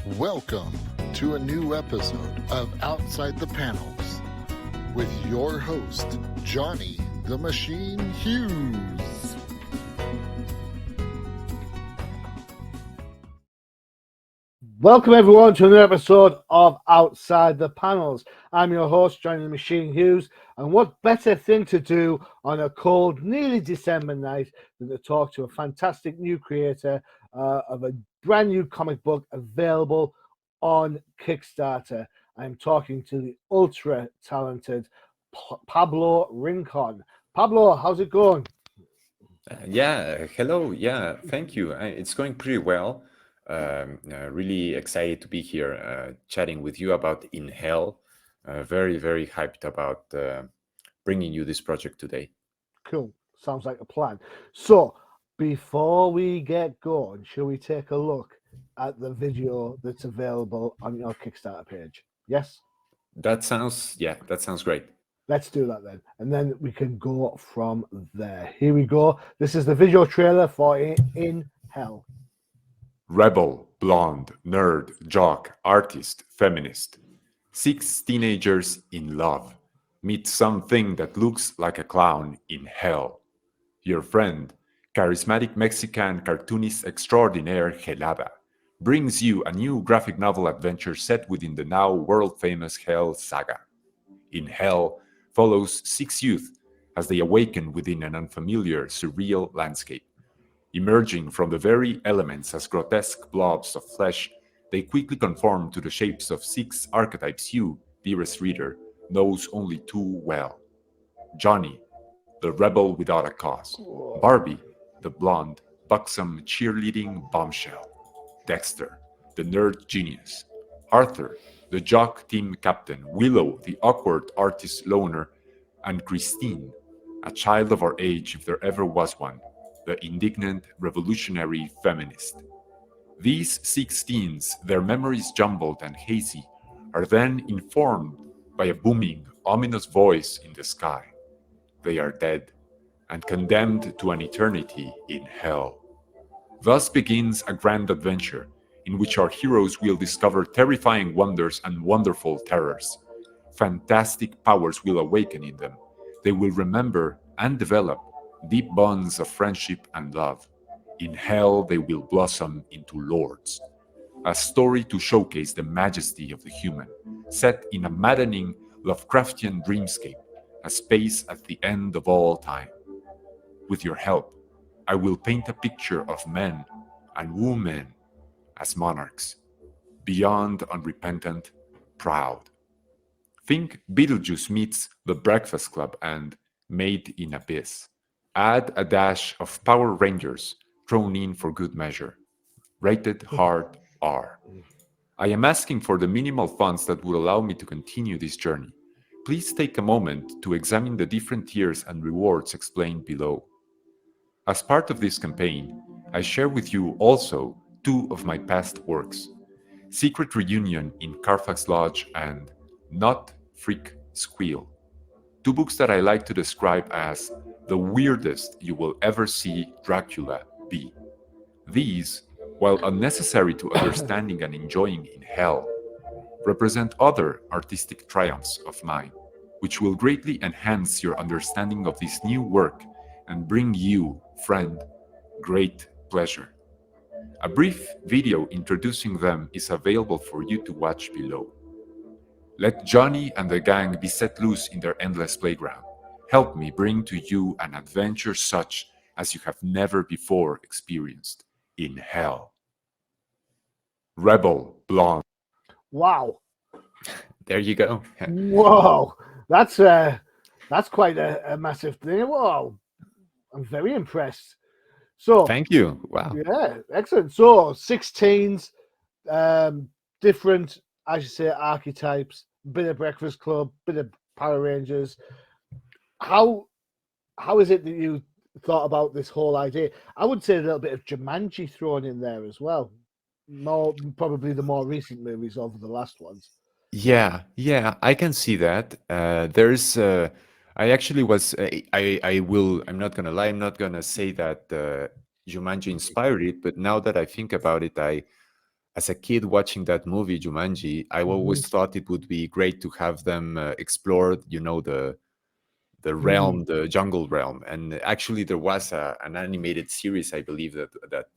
Welcome to a new episode of Outside the Panels with your host, Johnny the Machine Hughes. Welcome everyone to another episode of Outside the Panels. I'm your host, Johnny the Machine Hughes, and what better thing to do on a cold, nearly December night than to talk to a fantastic new creator of a brand new comic book available on Kickstarter. I'm talking to the ultra talented Pablo Rincon. Pablo, how's it going? Hello. Yeah, thank you. It's going pretty well. Really excited to be here chatting with you about In Hell. Very, very hyped about bringing you this project today. Cool. Sounds like a plan. So, before we get going, shall we take a look at the video that's available on your Kickstarter page? Yes? That sounds great. Let's do that then. And then we can go from there. Here we go. This is the video trailer for In Hell. Rebel, blonde, nerd, jock, artist, feminist. 6 teenagers in love meet something that looks like a clown in hell. Your friend, charismatic Mexican cartoonist extraordinaire Gelada, brings you a new graphic novel adventure set within the now world-famous Hell saga. In Hell follows 6 youth as they awaken within an unfamiliar, surreal landscape. Emerging from the very elements as grotesque blobs of flesh, they quickly conform to the shapes of 6 archetypes you, dearest reader, knows only too well. Johnny, the rebel without a cause. Barbie, the blonde, buxom cheerleading bombshell. Dexter, the nerd genius. Arthur, the jock team captain. Willow, the awkward artist loner. And Christine, a child of our age if there ever was one, the indignant revolutionary feminist. These 6 teens, their memories jumbled and hazy, are then informed by a booming, ominous voice in the sky. They are dead and condemned to an eternity in hell. Thus begins a grand adventure in which our heroes will discover terrifying wonders and wonderful terrors. Fantastic powers will awaken in them. They will remember and develop deep bonds of friendship and love. In hell, they will blossom into lords. A story to showcase the majesty of the human, set in a maddening Lovecraftian dreamscape, a space at the end of all time. With your help, I will paint a picture of men and women as monarchs, beyond unrepentant, proud. Think Beetlejuice meets The Breakfast Club and Made in Abyss. Add a dash of Power Rangers thrown in for good measure. Rated hard R. I am asking for the minimal funds that would allow me to continue this journey. Please take a moment to examine the different tiers and rewards explained below. As part of this campaign, I share with you also 2 of my past works, Secret Reunion in Carfax Lodge and Not Freak Squeal, 2 books that I like to describe as the weirdest you will ever see Dracula be. These, while unnecessary to understanding and enjoying in hell, represent other artistic triumphs of mine, which will greatly enhance your understanding of this new work and bring you, friend, great pleasure. A brief video introducing them is available for you to watch below. Let Johnny and the gang be set loose in their endless playground. Help me bring to you an adventure such as you have never before experienced in hell. Rebel Blonde. Wow. There you go. Whoa. That's quite a massive thing. Wow. I'm very impressed. So Thank you. Wow. yeah, excellent. So 16s, different, as you say, archetypes, bit of Breakfast Club, bit of Power Rangers. How is it that you thought about this whole idea? I would say a little bit of Jumanji thrown in there as well. Probably the more recent movies over the last ones. Yeah, I can see that. I actually was, I'm not gonna lie, I'm not gonna say that Jumanji inspired it, but now that I think about it, as a kid watching that movie Jumanji, I always thought it would be great to have them explore, the realm, the jungle realm. And actually, there was an animated series, I believe, that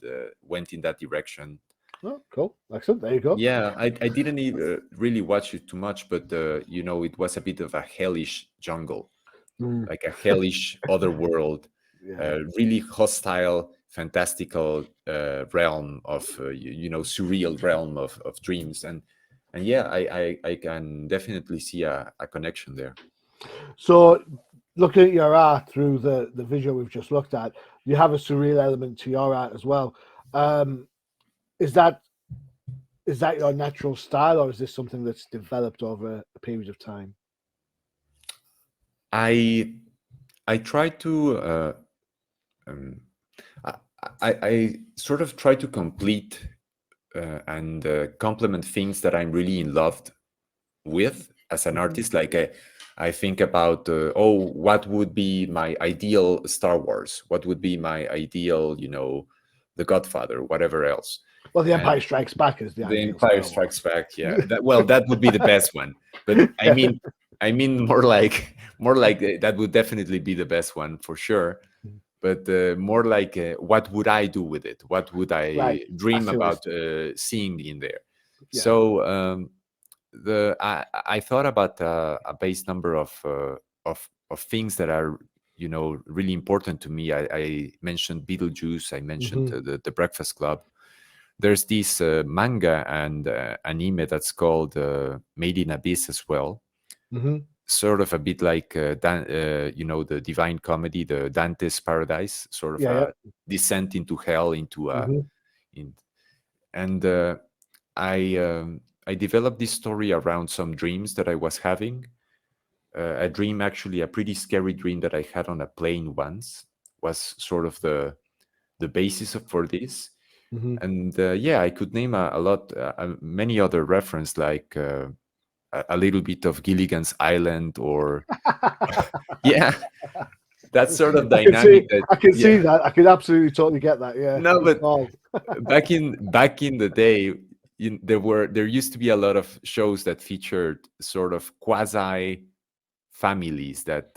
went in that direction. Oh, cool. Excellent. There you go. Yeah, I didn't really watch it too much, but it was a bit of a hellish jungle, like a hellish other world, Yeah. really hostile, fantastical realm of surreal realm of dreams, and yeah, I can definitely see a connection there. So, looking at your art through the visual we've just looked at, you have a surreal element to your art as well. Is that your natural style, or is this something that's developed over a period of time? I try to I sort of try to complete and complement things that I'm really in love with as an artist. Like I think about what would be my ideal Star Wars? What would be my ideal, The Godfather, whatever else. Well, The Empire Strikes Back is the ideal Empire Star Strikes Wars. Back, yeah. That would be the best one. But I mean more like that would definitely be the best one for sure. But more like what would I do with it? What would I dream about seeing in there? Yeah. So I thought about a base number of things that are really important to me. I mentioned Beetlejuice. I mentioned the Breakfast Club. There's this manga and anime that's called Made in Abyss as well. Sort of a bit like the Divine Comedy, the Dante's Paradise, sort of a descent into hell, I developed this story around some dreams that I was having. A dream, actually, a pretty scary dream that I had on a plane once, was sort of the basis for this. And I could name a lot, many other reference, like a little bit of Gilligan's Island, or that sort of dynamic. I can see that. I can absolutely totally get that. Yeah. No, but back in the day, there used to be a lot of shows that featured sort of quasi families that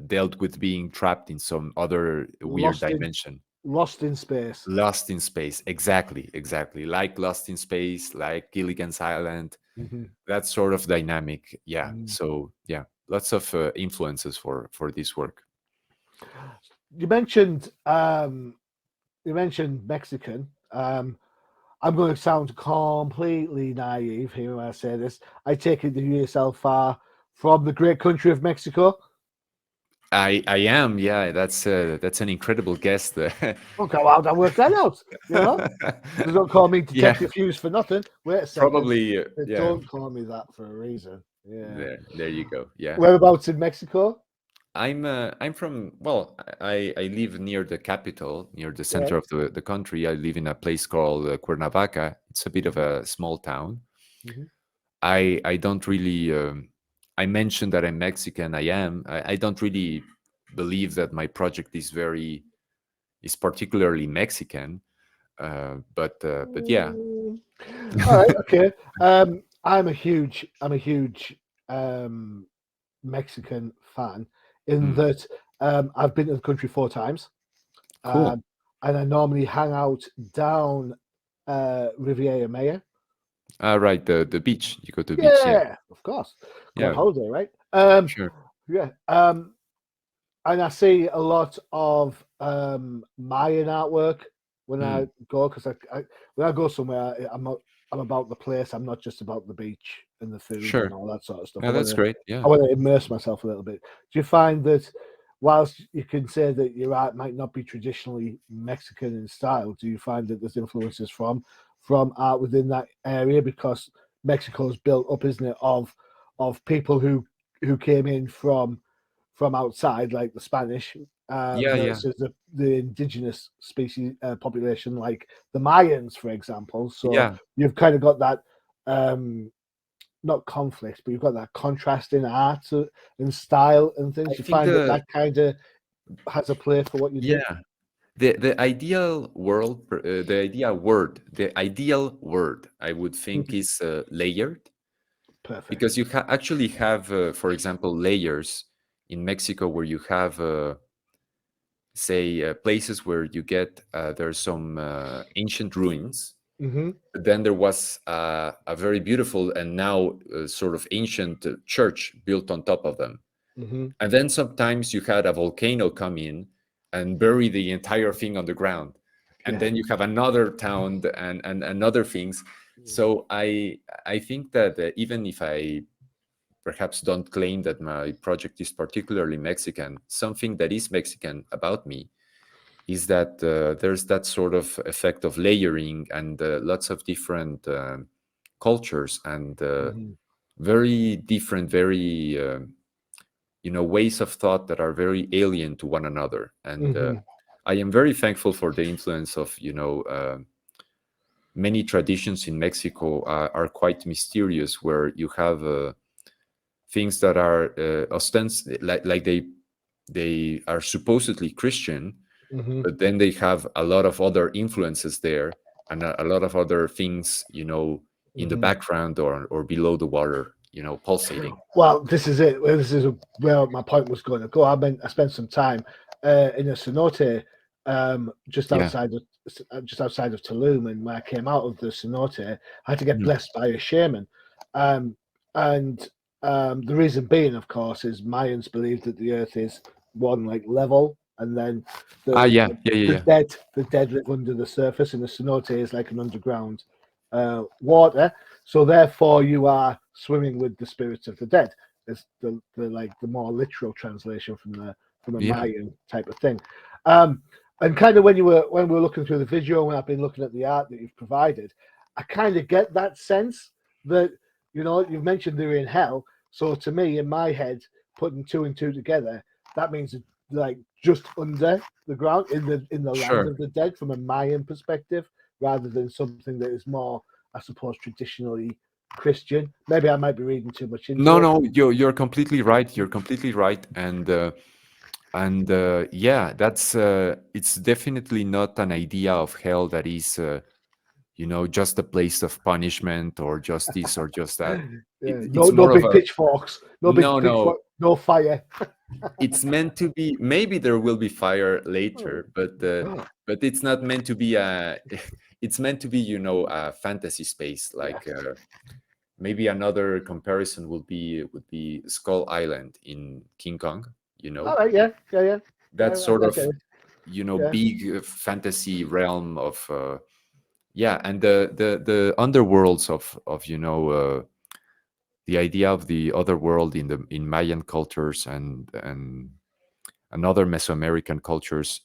dealt with being trapped in some other weird dimension. Lost in space. Lost in space, exactly. Like Lost in Space, like Gilligan's Island, that sort of dynamic. Yeah. So lots of influences for this work. You mentioned Mexican. I'm going to sound completely naive here when I say this. I take it that you yourself are from the great country of Mexico. I am, yeah. That's an incredible guest. Okay, well, I worked that out. Don't call me Detective Hughes for nothing. Wait a second. Probably, Don't call me that for a reason. Yeah. There you go. Yeah. Whereabouts in Mexico? I'm from. Well, I live near the capital, near the center of the country. I live in a place called Cuernavaca. It's a bit of a small town. I don't really. I mentioned that I'm Mexican. I am. I don't really believe that my project is particularly Mexican. But yeah. All right. Okay. I'm a huge Mexican fan in that I've been to the country 4 times. Cool. And I normally hang out down Riviera Maya. Right, the beach. You go to the beach. Yeah, of course. Go on holiday, right? Sure. Yeah. And I see a lot of Mayan artwork when I go, because when I go somewhere, I'm about the place. I'm not just about the beach and the food and all that sort of stuff. Yeah, that's great. Yeah. I want to immerse myself a little bit. Do you find that whilst you can say that your art might not be traditionally Mexican in style, do you find that there's influences from art within that area? Because Mexico is built up, isn't it, of people who came in from outside, like the Spanish, versus the indigenous species population, like the Mayans, for example. So you've kind of got that not conflict, but you've got that contrast in art and style and things. You find that kind of has a play for what you do. the ideal world, the ideal word, I would think is layered, Perfect. because you actually have, for example, layers in Mexico where you have, say, places where you get there's some ancient ruins. Mm-hmm. Then there was a very beautiful and now sort of ancient church built on top of them. Mm-hmm. And then sometimes you had a volcano come in and bury the entire thing on the ground. And Yeah. then you have another town and other things. So I think that even if I perhaps don't claim that my project is particularly Mexican, something that is Mexican about me is that there's that sort of effect of layering and lots of different cultures and Mm-hmm. very different, very ways of thought that are very alien to one another. And Mm-hmm. I am very thankful for the influence of many traditions in Mexico are quite mysterious, where you have things that are like they are supposedly Christian, Mm-hmm. but then they have a lot of other influences there and a lot of other things, in the Mm-hmm. background or below the water, pulsating. Well, this is it. This is where my point was going to go. I spent some time in a cenote just Yeah. outside of Tulum, and when I came out of the cenote, I had to get Mhm. blessed by a shaman. And the reason being, of course, is Mayans believe that the Earth is one like level, and then Yeah, yeah, yeah, yeah. the dead live under the surface, and the cenote is like an underground water. So therefore, you are swimming with the spirits of the dead. It's the more literal translation from a Yeah. Mayan type of thing. And kind of when we were looking through the video, when I've been looking at the art that you've provided, I kind of get that sense that you've mentioned they're in hell. So to me, in my head, putting two and two together, that means like just under the ground in the land Sure. of the dead from a Mayan perspective, rather than something that is more, I suppose, traditionally Christian. Maybe I might be reading too much into it. No, you're completely right. You're completely right. And yeah, that's it's definitely not an idea of hell that is just a place of punishment or justice or just that. Yeah, It's no more of big a pitchforks, no. no fire. It's meant to be. Maybe there will be fire Oh. later, but it's not meant to be a. It's meant to be, a fantasy space. Like maybe another comparison would be Skull Island in King Kong. All right, yeah. That sort I of get it. Yeah. big fantasy realm of yeah, and the underworlds of the idea of the other world in Mayan cultures and other Mesoamerican cultures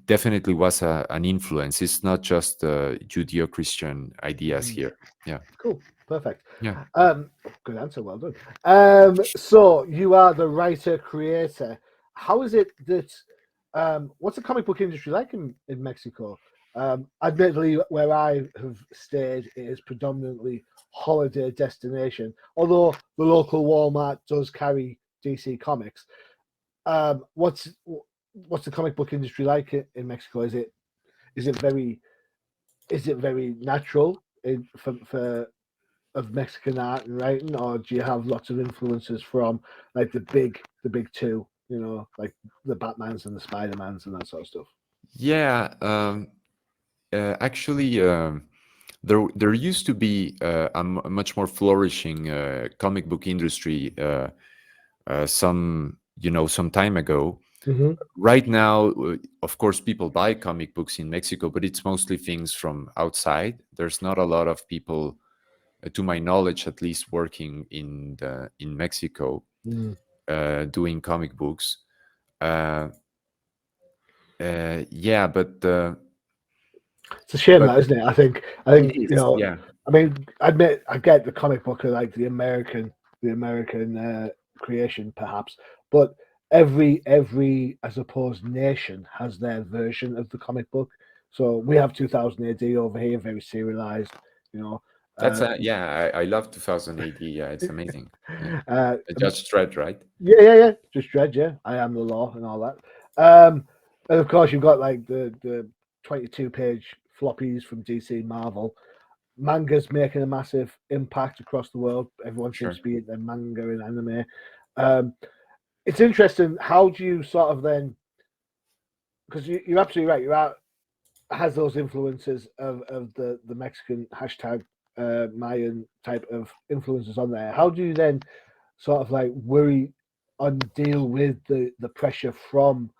definitely was an influence. It's not just Judeo-Christian ideas here. Yeah, Cool, perfect. yeah. Good answer, well done. So you are the writer creator. How is it that what's the comic book industry like in Mexico? Admittedly, where I have stayed, it is predominantly holiday destination. Although the local Walmart does carry DC Comics. What's the comic book industry like in Mexico? Is it very natural for of Mexican art and writing, or do you have lots of influences from like the big two, like the Batmans and the Spider-Mans and that sort of stuff? Yeah, actually, there used to be a much more flourishing comic book industry some time ago. Mm-hmm. Right now, of course, people buy comic books in Mexico, but it's mostly things from outside. There's not a lot of people, to my knowledge, at least, working in Mexico doing comic books. Yeah, but It's a shame but that, isn't it? I think it is. Yeah, I mean, I admit I get the comic book are like the American creation perhaps, but every I suppose nation has their version of the comic book. So we have 2000 AD over here, very serialized. You know, that's yeah. I love 2000 AD. Yeah, it's amazing. Yeah, uh, Judge Dredd, right? yeah. Just Dredd, yeah. I am the law and all that. And of course, you've got like the 22-page floppies from DC Marvel. Manga's making a massive impact across the world. Everyone seems Sure. to be into manga and anime. Um, it's interesting. How do you sort of then? Because you're absolutely right. You're out has those influences of the Mexican hashtag Mayan type of influences on there. How do you then sort of like worry and deal with the pressure from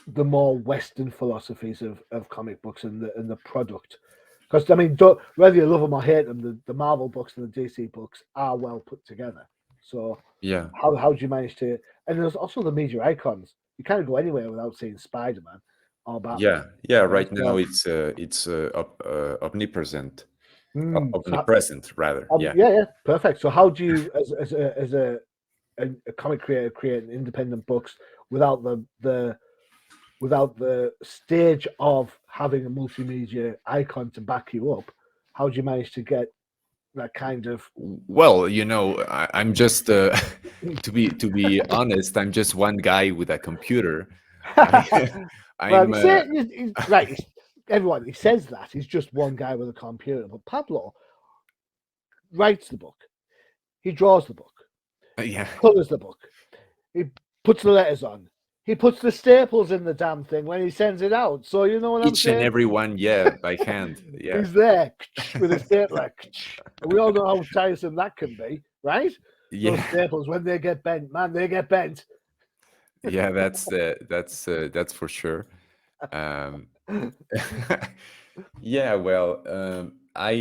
the more Western philosophies of comic books and the product? Because I mean, whether you love them or hate them, the Marvel books and the DC books are well put together. So Yeah. how do you manage to? And there's also the major icons. You can't go anywhere without seeing Spider Man or Batman. Yeah. Right? Right now So, it's omnipresent, so omnipresent rather. Yeah. yeah, perfect. So how do you, as a comic creator, create independent books without the stage of having a multimedia icon to back you up? How do you manage to get that kind of? Well, I'm just to be honest, I'm just one guy with a computer. I, Well, I'm you say right. Everyone he says that he's just one guy with a computer, but Pablo writes the book, he draws the book, yeah, colors the book, he puts the letters on, he puts the staples in the damn thing when he sends it out. So you know what I'm each and saying? every one, yeah, by hand. Yeah, He's there with his stapler. And we all know how tiresome that can be, right? Those yeah, staples when they get bent, man, they get bent. yeah. That's for sure. Um, yeah. Well, I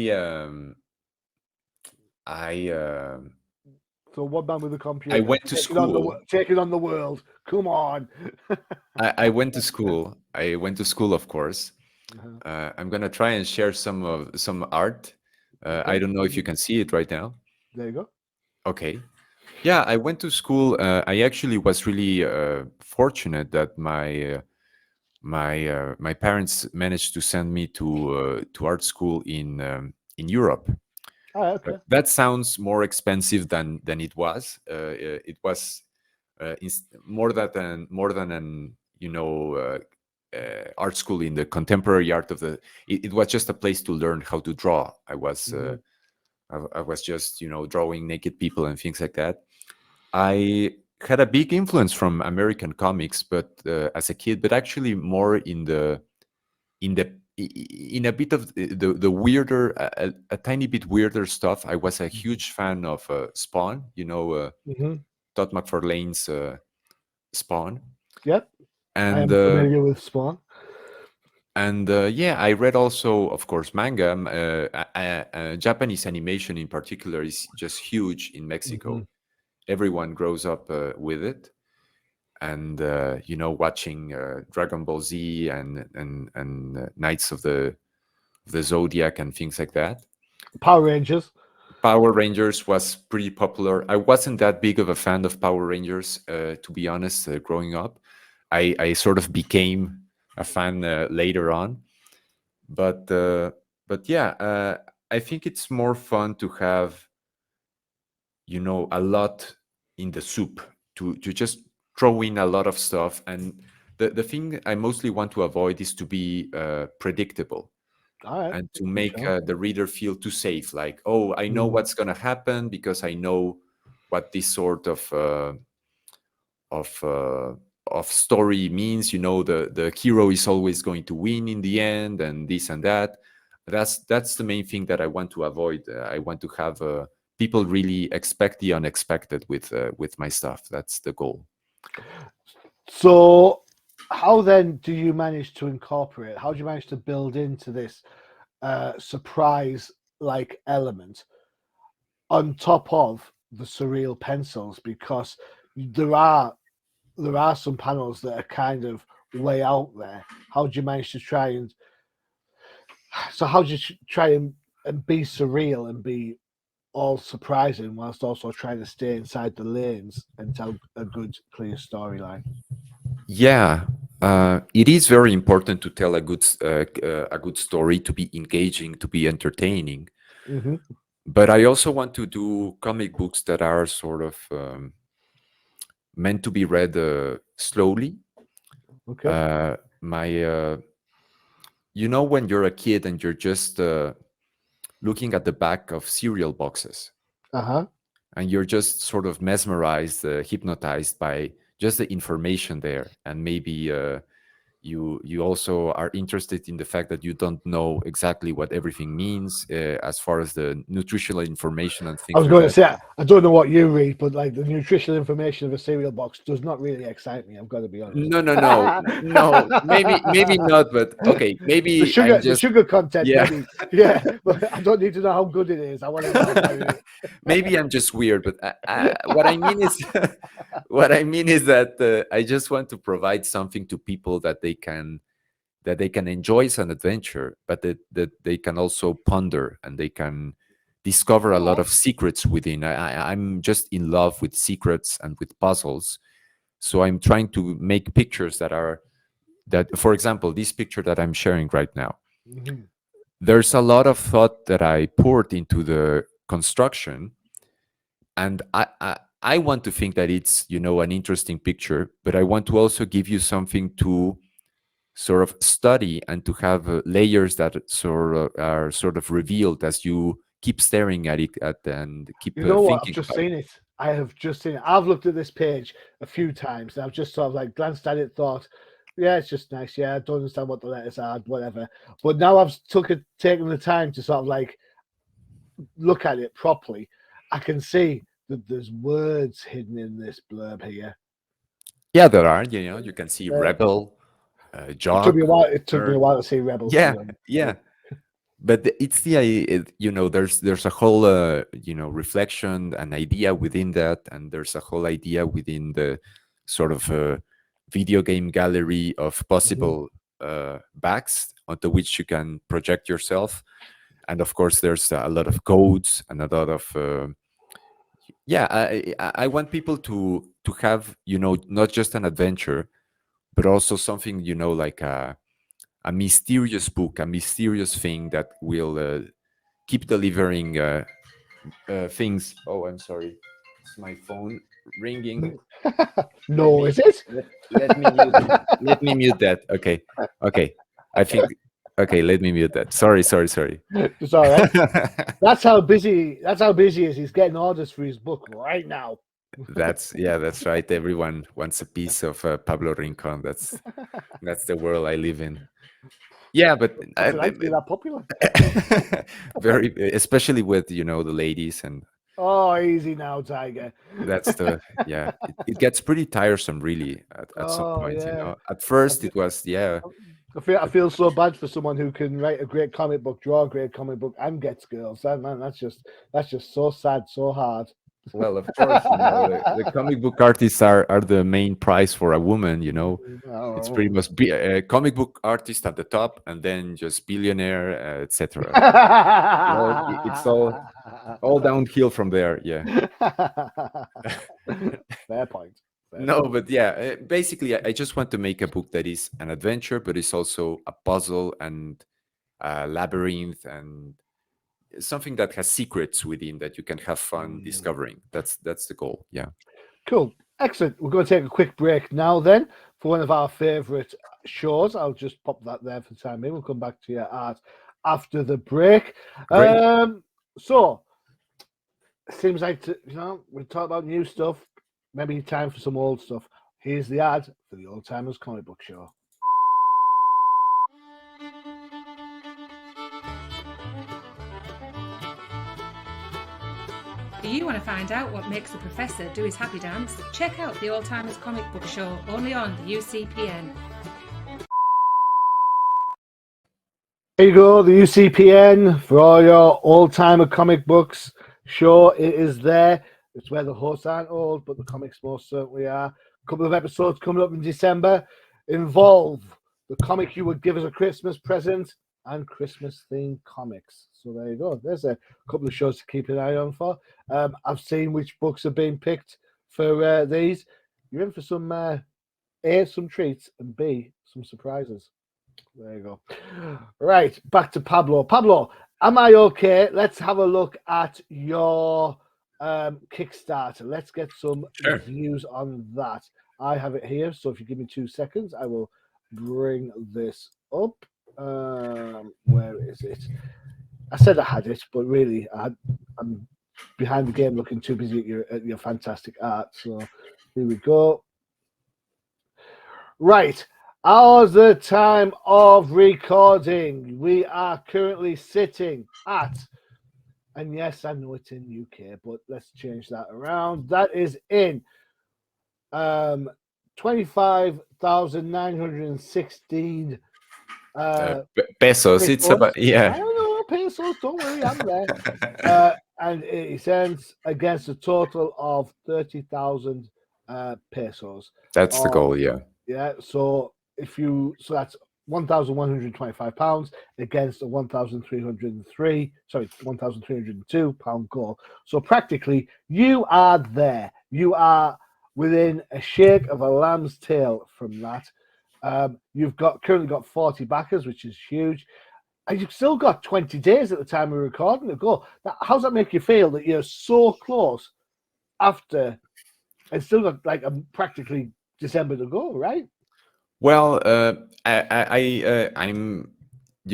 So one man with a I computer went to school. taking on the world. Come on. I went to school. I went to school, of course. Uh-huh. I'm gonna try and share some art. Okay. I don't know if you can see it right now. There you go. Okay. Yeah, I went to school. I actually was really fortunate that my parents managed to send me to art school in Europe. Okay. That sounds more expensive than it was. It was more than an art school in the contemporary art of the. It was just a place to learn how to draw. Mhm. I was just drawing naked people and things like that. I had a big influence from American comics, but as a kid, but actually more in the in a bit of the weirder, a tiny bit weirder stuff. I was a huge fan of Spawn. Mhm. Todd McFarlane's Spawn, Yep. I and am familiar with Spawn. yeah, I read also, of course, manga. Japanese animation in particular is just huge in Mexico. Mhm. Everyone grows up with it, and watching Dragon Ball Z and Knights of the Zodiac and things like that. Power Rangers. Power Rangers was pretty popular. I wasn't that big of a fan of Power Rangers, to be honest. Growing up, I sort of became a fan later on, but yeah, I think it's more fun to have a lot in the soup, to just throw in a lot of stuff. And the thing I mostly want to avoid is to be predictable, All right. and to For make sure. the reader feel too safe, like, oh, I know Mm. what's going to happen because I know what this sort of uh, of story means. The hero is always going to win in the end, and this and that. That's the main thing that I want to avoid. I want to have people really expect the unexpected with my stuff. That's the goal. So, how then do you manage to incorporate? How do you manage to build into this surprise like element on top of the surreal pencils? Because there are some panels that are kind of way out there. How do you manage to try and how do you try and be surreal and be all surprising whilst also trying to stay inside the lanes and tell a good, clear storyline? Yeah, it is very important to tell a good story, to be engaging, to be entertaining. Mm-hmm. But I also want to do comic books that are sort of meant to be read slowly, Okay. My you know, when you're a kid and you're just looking at the back of cereal boxes, Uh-huh. and you're just sort of mesmerized, hypnotized by just the information there, and maybe you also are interested in the fact that you don't know exactly what everything means as far as the nutritional information and I things was like going to that. say, I don't know what you read, but like the nutritional information of a cereal box does not really excite me. I've got to be honest. No, no, no, no. Maybe not, but okay. Maybe I'm The just, sugar content, yeah. maybe, yeah. But I don't need to know how good it is. I want to know how bad it is. Maybe I'm just weird, but what I mean is, what I mean is that I just want to provide something to people that they can enjoy as an adventure, but that they can also ponder and they can discover a lot of secrets within. I'm just in love with secrets and with puzzles, so I'm trying to make pictures that, for example, this picture that I'm sharing right now. Mhm. There's a lot of thought that I poured into the construction, and I want to think that it's, you know, an interesting picture, but I want to also give you something to sort of study and to have layers that are sort of revealed as you keep staring at it and keep You know what? I've thinking just about it. seen it. I have just seen it. I've looked at this page a few times and I've just sort of like glanced at it, thought, yeah, it's just nice. Yeah, I don't understand what the letters are, whatever. But now I've taken the time to sort of like look at it properly. I can see that there's words hidden in this blurb here. Yeah, there are, you know, you can see Uh, rebel, it took me a jock, while. It took me a nerd. while to see rebels. To Yeah, be honest. yeah. But it's you know, there's a whole you know, reflection and idea within that, and there's a whole idea within the sort of video game gallery of Mhm. possible backs onto which you can project yourself. And of course there's a lot of codes and a lot of yeah, I want people to have, you know, not just an adventure, but also something, you know, like a mysterious book, a mysterious thing that will keep delivering things. Oh, I'm sorry, it's my phone ringing. Let No, me is it? let me mute, let me mute that. Okay, okay. I think, okay. Let me mute that. Sorry. It's all right. That's how busy. That's how busy he is. He's getting orders for his book right now. That's, yeah, that's right. Everyone wants a piece of Pablo Rincon. That's the world I live in. Yeah, but What's it like to be that popular? very, especially with, you know, the ladies, and Oh, easy now, Tiger. that's the, yeah, it gets pretty tiresome really at some Oh point, you yeah. know. At I first feel, it was, yeah, I feel so bad for someone who can write a great comic book, draw a great comic book, and gets girls. That man, that's just so sad, so hard. well, of course, you know, the comic book artists are the main prize for a woman, you know. It's pretty Oh. much a comic book artist at the top, and then just billionaire, etc. Well, it's all downhill from there. Yeah. Fair point. Fair No, point. but yeah, basically, I just want to make a book that is an adventure, but it's also a puzzle and a labyrinth and something that has secrets within that you can have fun discovering. That's the goal. Yeah. Cool. Excellent. We're going to take a quick break now then for one of our favourite shows. I'll just pop that there for the time being. We'll come back to your art after the break. Great. So, seems like, you know, we talk about new stuff. Maybe time for some old stuff. Here's the ad for the Old Timers Comic Book Show. Do you want to find out what makes the professor do his happy dance? Check out the Old Timers Comic Book Show only on the UCPN. Here you go, the UCPN for all your old timer comic books. Sure, it is there. It's where the hosts aren't old, but the comics most certainly are. A couple of episodes coming up in December involve the comic you would give as a Christmas present and Christmas themed comics. So there you go. There's a couple of shows to keep an eye on for. I've seen which books are being picked for these. You're in for some A, some treats, and B, some surprises. There you go. Right, back to Pablo. Pablo, am I okay? Let's have a look at your Kickstarter. Let's get some Sure. views on that. I have it here. So if you give me 2 seconds, I will bring this up. Where is it? I said I had it, but really, I'm behind the game, looking too busy at your fantastic art. So here we go. Right. How's the time of recording? We are currently sitting at, and yes, I know it's in UK, but let's change that around. That is in 25,916 Pesos. It's about, I yeah. don't know, pesos, don't worry, I'm there. And 80 cents against a total of 30,000 pesos. That's the Or- goal. Yeah. Yeah, so so that's £1,125 against a 1,302 pound goal. So practically, you are there. You are within a shake of a lamb's tail from that. You've currently got 40 backers, which is huge. And you've still got 20 days at the time of recording to go. How does that make you feel that you're so close after and still got like practically December to go, right? Well, I'm,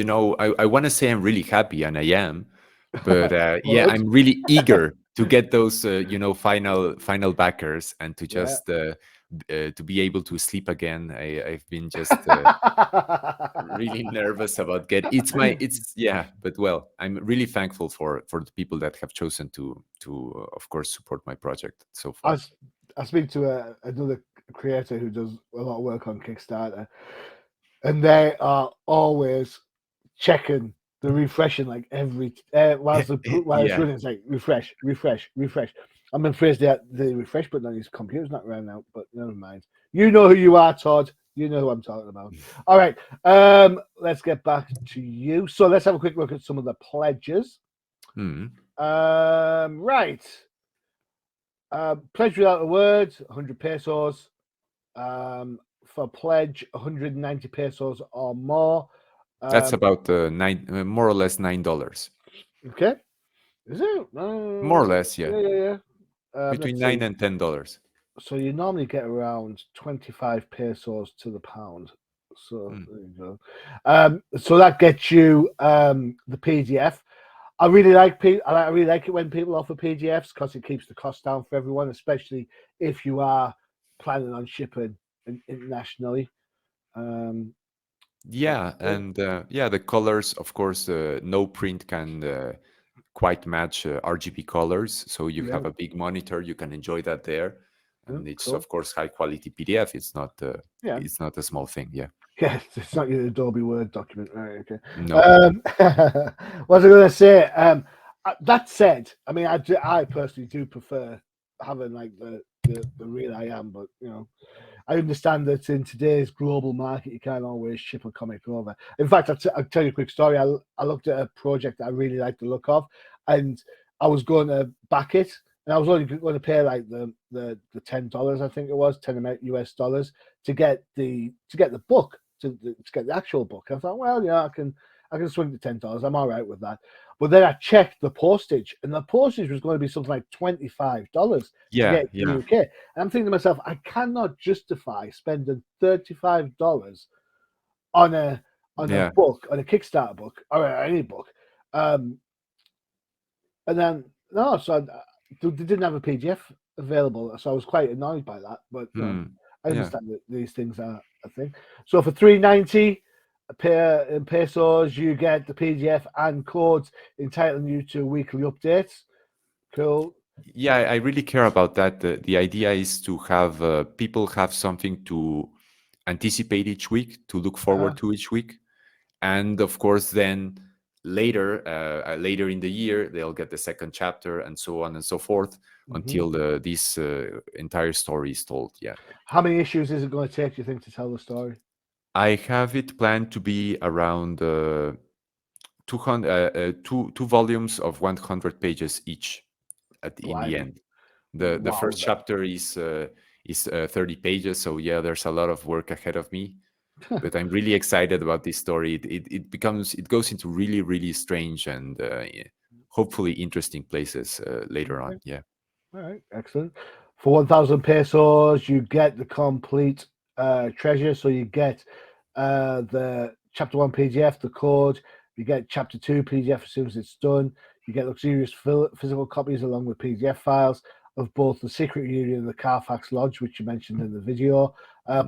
I want to say I'm really happy, and I am, but yeah, Good. I'm really eager to get those, final backers, and to Yeah. just to be able to sleep again. I've been just really nervous about yeah, but well, I'm really thankful for the people that have chosen to of course support my project so far. I speak to another creator who does a lot of work on Kickstarter, and they are always checking the refreshing like every while it's Yeah. running. It's like refresh, refresh, refresh. I'm afraid that the refresh button on his computer's not running out, but never mind. You know who you are, Todd. You know who I'm talking about. All right, let's get back to you. So let's have a quick look at some of the pledges. Right. Pledge without a word, 100 pesos. For pledge, 190 pesos or more. That's about more or less $9. Okay. Is it? More or less, yeah. Yeah. Between $9 and $10. So you normally get around 25 pesos to the pound. So there you go. So that gets you the PDF. I really like it when people offer PDFs because it keeps the cost down for everyone, especially if you are planning on shipping internationally. Yeah, and the colors, of course, no print can quite match RGB colors. So you have a big monitor, you can enjoy that there, and it's cool. of course high quality PDF. It's not it's not a small thing. Yeah. Yes, it's not your Adobe Word document, right? Okay. No. What was I going to say? That said, I mean, I personally do prefer having like the real I am, but I understand that in today's global market, you can't always ship a comic over. In fact, I'll tell you a quick story. I looked at a project that I really liked the look of, and I was going to back it, and I was only going to pay like the $10, I think it was, $10 to get the book, to get the actual book. I thought, well, yeah, I can swing the $10. I'm all right with that. But then I checked the postage, and the postage was going to be something like $25 to get to the UK. And I'm thinking to myself, I cannot justify spending $35 on a book, on a Kickstarter book, or any book. And then so they didn't have a PDF available, so I was quite annoyed by that. But I understand that these things are a thing. So for $3.90 in pesos, you get the PDF and codes entitling you to weekly updates. Cool. Yeah, I really care about that. The idea is to have people have something to anticipate each week, to look forward to each week, and of course, then later in the year, they'll get the second chapter, and so on and so forth, until this entire story is told. Yeah. How many issues is it going to take, you think, to tell the story? I have it planned to be around 200, two volumes of 100 pages each in the end. The first chapter is 30 pages, so yeah, there's a lot of work ahead of me. But I'm really excited about this story. It goes into really, really strange and hopefully interesting places later on. Yeah. All right, excellent. For 1,000 pesos, you get the complete treasure. So you get the Chapter 1 PDF, the code. You get Chapter 2 PDF as soon as it's done. You get luxurious physical copies along with PDF files of both the Secret Union and the Carfax Lodge, which you mentioned in the video.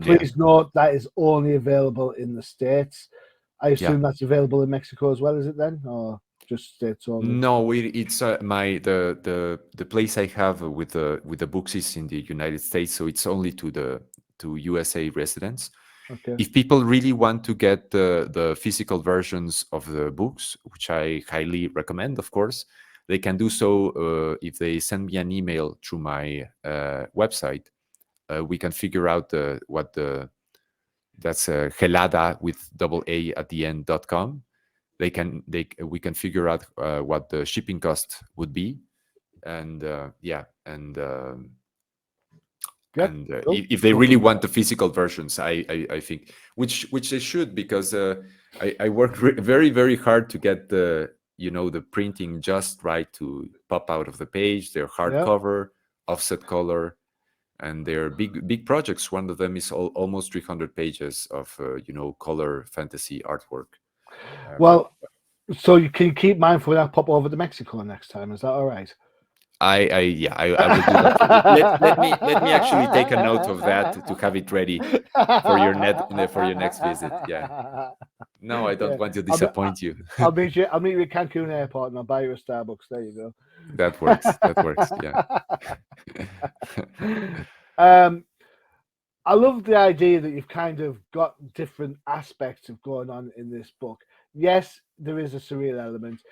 Please note that is only available in the States. I assume that's available in Mexico as well, is it then? Or just States only? No, it's the place I have with the books is in the United States, so it's only to USA residents. Okay. If people really want to get the physical versions of the books, which I highly recommend, of course, they can do so if they send me an email through my website. We can figure out that's gelada with double A at the end.com. We can figure out what the shipping cost would be, and if they really want the physical versions, I think which they should, because I worked very, very hard to get the printing just right to pop out of the page. They're hardcover, offset color, and they're big projects. One of them is almost 300 pages of color fantasy artwork. Well, so you can keep mine for when I pop over to Mexico next time. Is that all right? I will do that. Let me actually take a note of that to have it ready for your next visit. Yeah. No, I don't want to disappoint you. I'll meet you at Cancun Airport and I'll buy you a Starbucks. There you go. That works. That works. Yeah. I love the idea that you've kind of got different aspects of going on in this book. Yes, there is a surreal element.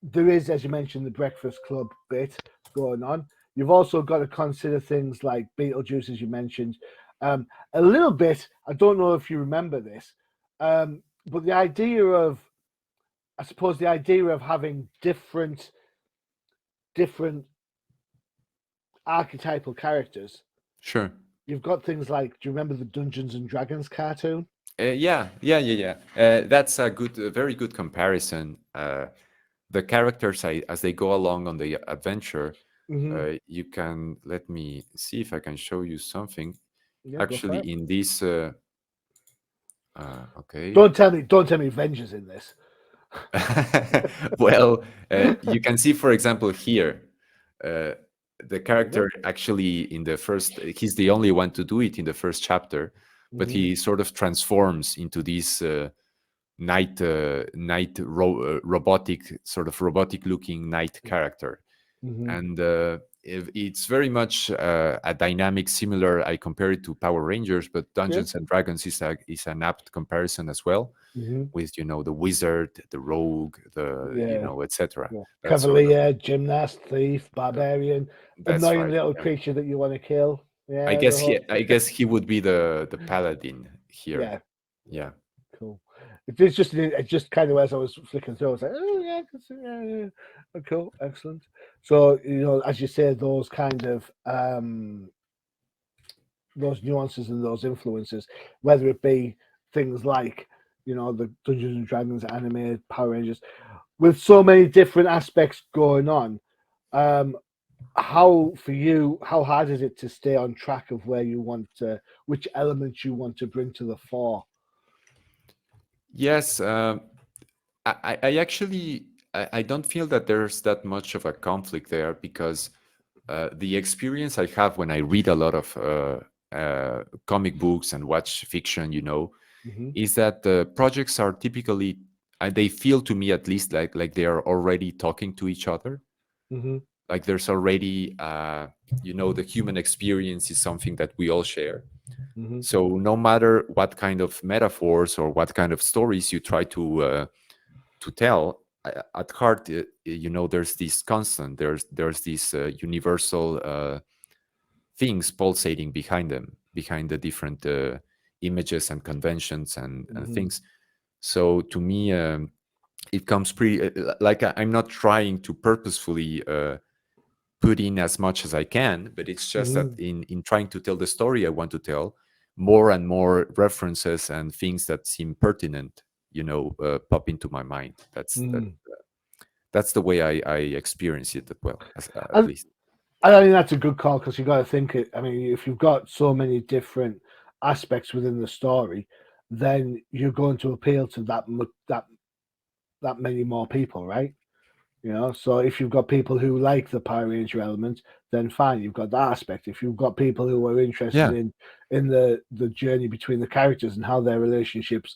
There is, as you mentioned, the Breakfast Club bit going on. You've also got to consider things like Beetlejuice, as you mentioned. A little bit, I don't know if you remember this, but the idea of having different archetypal characters. Sure. You've got things like, do you remember the Dungeons and Dragons cartoon? Yeah. That's a very good comparison. The characters, as they go along on the adventure, you can, let me see if I can show you something. Yeah, actually, in this, okay. Don't tell me Vengeance in this. Well, you can see, for example, here, the character actually in the first, he's the only one to do it in the first chapter, but he sort of transforms into this robotic looking knight character. And it's very much a dynamic similar. I compare it to Power Rangers, but Dungeons and Dragons is an apt comparison as well, with the wizard, the rogue, etc. Cavalier, gymnast, thief, barbarian, annoying little creature that you want to kill. Yeah, I guess he would be the paladin here. Yeah. Cool. It's just kind of as I was flicking through, I was like, oh yeah, cool, excellent. So as you say, those kind of those nuances and those influences, whether it be things like the Dungeons and Dragons anime, Power Rangers, with so many different aspects going on. How hard is it to stay on track of which elements you want to bring to the fore? Yes, I actually don't feel that there's that much of a conflict there, because the experience I have when I read a lot of comic books and watch fiction, is that the projects are typically, they feel to me at least like they are already talking to each other. Like there's already, the human experience is something that we all share. So no matter what kind of metaphors or what kind of stories you try to tell, at heart, there's this constant, there's this universal things pulsating behind them, behind the different images and conventions and things. So to me, it comes pretty like I'm not trying to purposefully put in as much as I can, but it's just that in trying to tell the story I want to tell, more and more references and things that seem pertinent, pop into my mind. That's the way I experience it as well, at least. I think that's a good call because you got to think it. I mean, if you've got so many different aspects within the story, then you're going to appeal to that many more people, right? You know, so if you've got people who like the Power Ranger element, then fine, you've got that aspect. If you've got people who are interested in the journey between the characters and how their relationships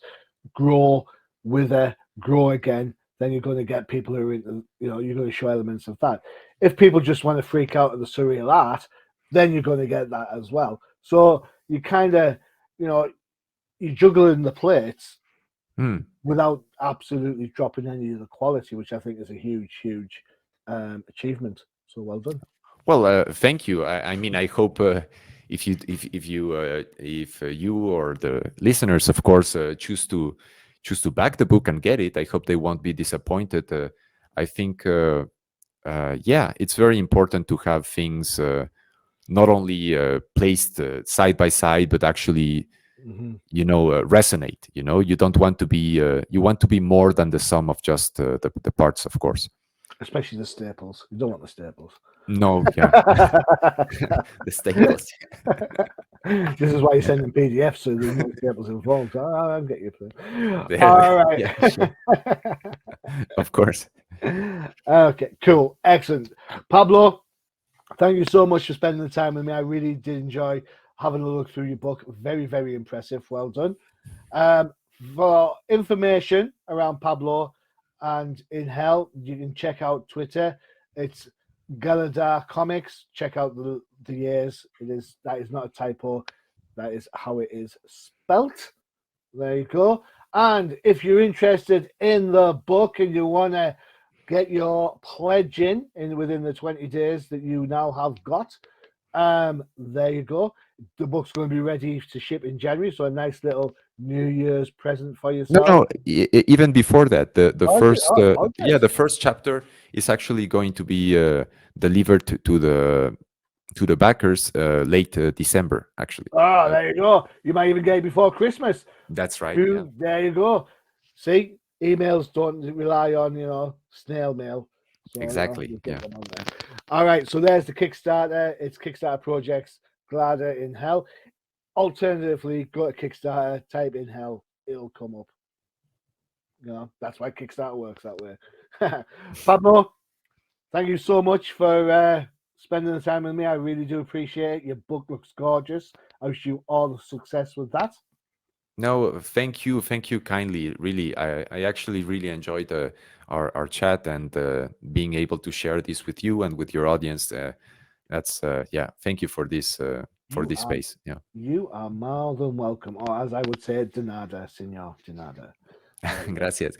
grow, wither, grow again, then you're going to get people who are into, you know, you're going to show elements of that. If people just want to freak out at the surreal art, then you're going to get that as well. So you kind of, you know, you're juggling the plates without absolutely dropping any of the quality, which I think is a huge achievement. So well done. Well, thank you. I mean, I hope if you or the listeners, of course, choose to back the book and get it, I hope they won't be disappointed. I think, it's very important to have things not only placed side by side, but actually, you know, resonate. You know, you don't want to be you want to be more than the sum of just the parts, of course. Especially the staples. You don't want the staples. No, yeah, the staples. This is why you send them PDFs, so there's no staples involved. I'll get you. Yeah, all right. Yeah, sure. Of course. Okay, cool, excellent. Pablo, thank you so much for spending the time with me. I really did enjoy having a look through your book. Very impressive. Well done. For information around Pablo and In Hell, you can check out Twitter. It's Galadar Comics. Check out the years. That is not a typo. That is how it is spelt. There you go. And if you're interested in the book and you want to get your pledge in within the 20 days that you now have got, there you go. The book's going to be ready to ship in January, so a nice little New Year's present for yourself. No, even before that, the first chapter is actually going to be delivered to the backers late December, actually. Oh, there you go. You might even get it before Christmas. That's right. There you go. See, emails don't rely on, you know, snail mail. So, exactly. All right. So there's the Kickstarter. It's Kickstarter projects. Gladder in Hell. Alternatively, go to Kickstarter, type in Hell, it'll come up. You know, that's why Kickstarter works that way. Pablo, thank you so much for spending the time with me. I really do appreciate it. Your book looks gorgeous. I wish you all the success with that. No, thank you kindly. Really, I actually really enjoyed our chat and being able to share this with you and with your audience. That's thank you for this space. Yeah, you are more than welcome, or as I would say, de nada, senor, de nada. Gracias.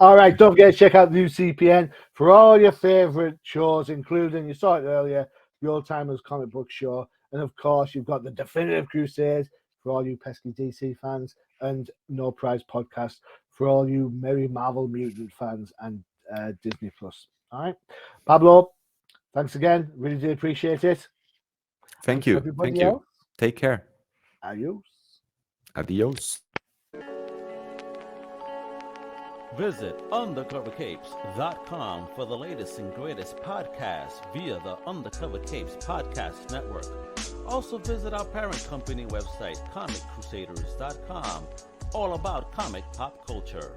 All right, don't forget to check out the new CPN for all your favorite shows, including, you saw it earlier, the Old Timers Comic Book Show, and of course you've got the Definitive Crusade for all you pesky DC fans, and No Prize Podcast for all you Merry Marvel Mutant fans and Disney Plus. All right, Pablo, thanks again. Really do appreciate it. Thank you. Else. Take care. Adios. Visit undercovercapes.com for the latest and greatest podcasts via the Undercover Capes Podcast Network. Also visit our parent company website, comiccrusaders.shop, all about comic pop culture.